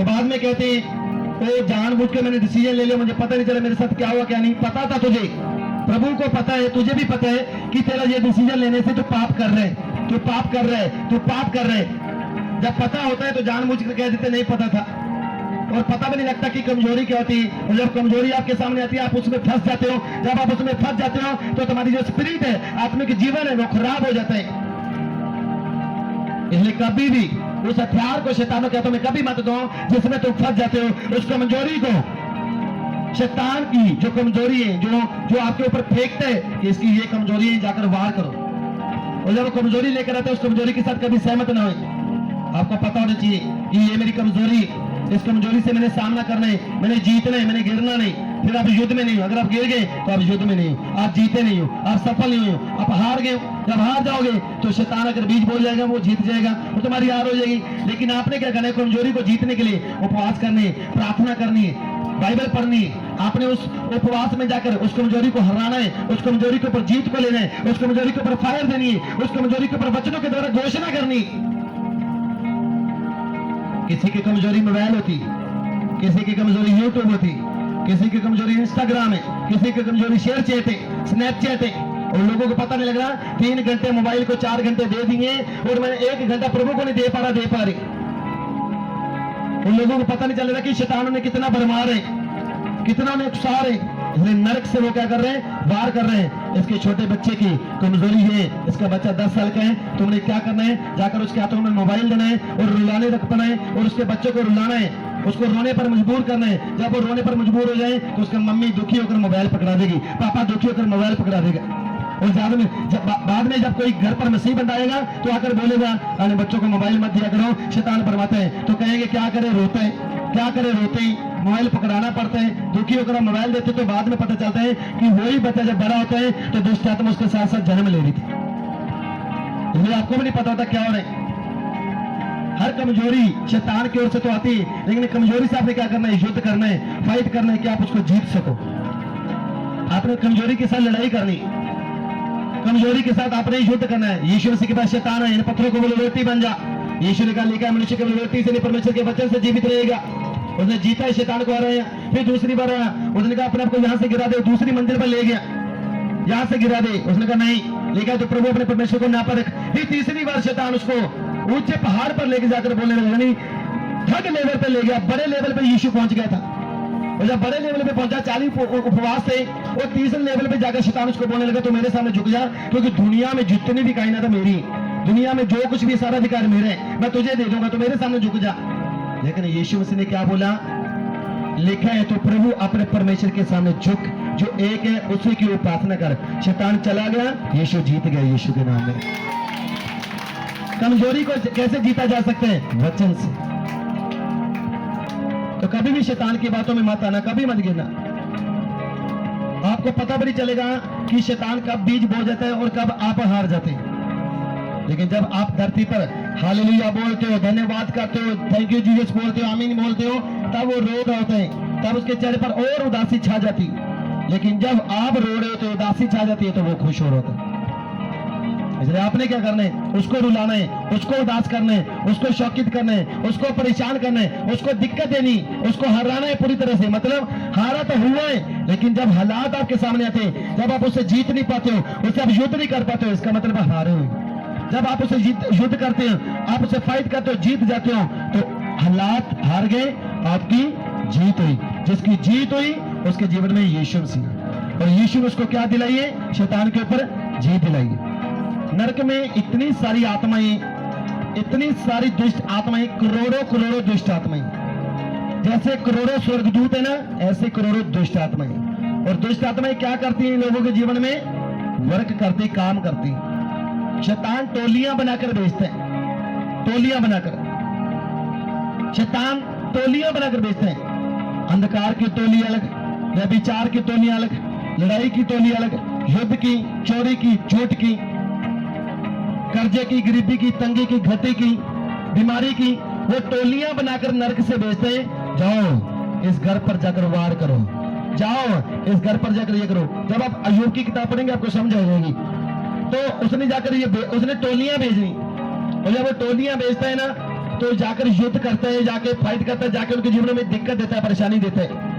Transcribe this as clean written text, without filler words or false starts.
वो बाद में कहते हैं वो जानबूझ के मैंने डिसीजन ले लिया, मुझे पता नहीं चला मेरे साथ क्या हुआ क्या नहीं। पता था तुझे, प्रभु को पता है, तुझे भी पता है कि तेरा ये डिसीजन लेने से तू पाप कर रहे, तू पाप कर रहे, तू पाप कर रहे। जब पता होता है तो जानबूझ के कह देते नहीं पता था, और पता भी नहीं लगता कि कमजोरी क्या होती है। और जब कमजोरी आपके सामने आती है आप उसमें फंस जाते हो। जब आप उसमें फंस जाते हो तो तुम्हारी जो स्पिरिट है, आत्मिक जीवन है, वो खराब हो जाता है। इसलिए कभी भी उस हथियार को शैतान के हाथों में कभी मत दो जिसमें तुम फंस जाते हो। उस कमजोरी को, शैतान की जो कमजोरी है, जो आपके ऊपर फेंकता है कि इसकी ये कमजोरी है, जाकर वार करो। और जब वो कमजोरी लेकर आते हैं उस कमजोरी के साथ कभी सहमत ना हो। आपको पता होना चाहिए कि ये मेरी कमजोरी, इस कमजोरी से मैंने सामना करना है, मैंने जीतना है, मैंने गिरना नहीं। फिर आप युद्ध में नहीं हो। अगर आप गिर गए तो आप युद्ध में नहीं हो, आप जीते नहीं हो, आप सफल नहीं हो, आप हार गए। जब हार जाओगे तो शैतान अगर बीज बोल जाएगा वो जीत जाएगा, वो तुम्हारी हार हो जाएगी। लेकिन आपने क्या करना है, कमजोरी को जीतने के लिए उपवास करने, प्रार्थना करनी है, बाइबल पढ़नी है। आपने उस उपवास में जाकर उस कमजोरी को हराना है, उस कमजोरी के ऊपर जीत को लेना है, उस कमजोरी के ऊपर फायर देनी है, उस कमजोरी के ऊपर वचनों के द्वारा घोषणा करनी। किसी की कमजोरी मोबाइल होती, किसी की कमजोरी यूट्यूब होती, किसी की कमजोरी इंस्टाग्राम है, किसी की कमजोरी शेयर चैट है, स्नैपचैट है। और लोगों को पता नहीं लग रहा 3 घंटे मोबाइल को 4 घंटे दे दिए और मैंने 1 घंटा प्रभु को नहीं दे पा रही। उन लोगों को पता नहीं चल रहा कि शैतान ने कितना भरमार है, कितना उन्हें उकसा रहे। इसलिए नरक से वो क्या कर रहे हैं, वार कर रहे हैं। इसके छोटे बच्चे की कमजोरी है, इसका बच्चा 10 साल का है, तुमने क्या करना है, जाकर उसके हाथों में मोबाइल देना है और रुलाने रखना है और उसके बच्चों को रुलाना है, उसको रोने पर मजबूर करना है। जब वो रोने पर मजबूर हो जाए तो उसका मम्मी दुखी होकर मोबाइल पकड़ा देगी, पापा दुखी होकर मोबाइल पकड़ा देगा। और बाद में जब कोई घर पर मुसीबत आएगा तो आकर बोलेगा अरे बच्चों को मोबाइल मत दिया करो, शैतान फरमाता है। तो कहेंगे क्या करे, रोते हैं, क्या करे, रोते ही मोबाइल पकड़ाना पड़ता है, दुखी होकर हम मोबाइल देते। तो बाद में पता चलता है कि वही बच्चा जब बड़ा होता है तो दुष्ट आत्मा उसके साथ साथ जन्म ले रही थी। इसलिए आपको भी नहीं पता होता क्या हो रहा है। हर कमजोरी शैतान की ओर से तो आती है, लेकिन कमजोरी से आपने क्या करना है, युद्ध करना है, फाइट करना है कि आप उसको जीत सको। आपने कमजोरी के साथ लड़ाई करनी, कमजोरी के साथ आपने युद्ध करना है। यीशु मसीह के पास शैतान है, इन पत्थरों को बोले रोटी बन जा। यीशु ने कहा लिखा है मनुष्य केवल रोटी से नहीं परमेश्वर के वचन से जीवित रहेगा। उसने जीता है, शैतान को हराया। फिर दूसरी बार आया, उसने कहा अपने आप को यहाँ से गिरा दे, दूसरी मंजिल पर ले गया, यहाँ से गिरा दे। उसने कहा नहीं, लेकिन तो प्रभु अपने परमेश्वर को ना पर रख। फिर तीसरी बार शैतान उसको ऊंचे पहाड़ पर लेके जाकर बोलने लगा, यानी थर्ड लेवल पे ले गया, बड़े लेवल पे यीशु पहुंच गया था। और जब बड़े लेवल पे पहुंचा 40 उपवास से, और तीसरे लेवल पे जाकर शैतान उसको बोलने लगा तो मेरे सामने झुक जा, क्योंकि दुनिया में जितनी भी कायनात है मेरी, दुनिया में जो कुछ भी सारा अधिकार मेरे है, मैं तुझे दे दूंगा, तो मेरे सामने झुक जा। लेकिन यीशु मसीह ने क्या बोला, लिखा है तो प्रभु अपने परमेश्वर के सामने झुक, जो एक है उसी की उपासना कर। शैतान चला गया, यीशु जीत गया यीशु के नाम में। कमजोरी को कैसे जीता जा सकता है, वचन से। तो कभी भी शैतान की बातों में मत आना, कभी मत गिरना। आपको पता भी नहीं चलेगा कि शैतान कब बीज बो जाता है और कब आप हार जाते हैं। लेकिन जब आप धरती पर हालेलुया बोलते हो, धन्यवाद करते हो, थैंक यू जीसस बोलते हो, आमीन बोलते हो, तब वो रो रहे होते हैं, तब उसके चेहरे पर और उदासी छा जाती है। लेकिन जब आप रो रहे होते हो, उदासी छा जाती है, तो वो खुश हो रहे होते हैं। इसलिए आपने क्या करना है, उसको रुलाना है, उसको उदास करना है, उसको शौकित करना है, उसको परेशान करना है, उसको दिक्कत देनी, उसको हराना है पूरी तरह से। मतलब हारा तो हुआ है, लेकिन जब हालात आपके सामने आते हैं, जब आप उससे जीत नहीं पाते हो, उससे आप युद्ध नहीं कर पाते हो, इसका मतलब आप हारे हो। जब आप उसे युद्ध करते हो, आप उसे फाइट करते हो, जीत जाते हो, तो हालात हार गए, आपकी जीत हुई। जिसकी जीत हुई उसके जीवन में यीशु मसीह, और यीशु ने उसको क्या दिलाई है, शैतान के ऊपर जीत दिलाई है। नरक में इतनी सारी आत्माएं, इतनी सारी दुष्ट आत्माएं, करोड़ों करोड़ों दुष्ट आत्माएं, जैसे करोड़ों स्वर्गदूत है ना, ऐसे करोड़ों दुष्ट आत्माएं। और दुष्ट आत्माएं क्या करती हैं, लोगों के जीवन में वर्क करती, काम करती। शैतान टोलियां बनाकर भेजते हैं, टोलियां बनाकर, शैतान टोलियां बनाकर भेजते हैं। अंधकार की टोली अलग, व्यभिचार की टोली अलग, लड़ाई की टोली अलग, युद्ध की, चोरी की, झूठ की, कर्जे की, गरीबी की, तंगी की, घटी की, बीमारी की, वो टोलियां बनाकर नरक से भेजते हैं। जाओ इस घर पर जाकर वार करो, जाओ इस घर पर जाकर ये करो। जब आप अय्यूब की किताब पढ़ेंगे आपको समझ आ जाएगी। तो उसने जाकर उसने टोलियां भेजनी, और जब वो टोलियां भेजता है ना, तो जाकर युद्ध करते हैं, जाके फाइट करते हैं, जाके उनके जीवन में दिक्कत देता है, परेशानी देता है।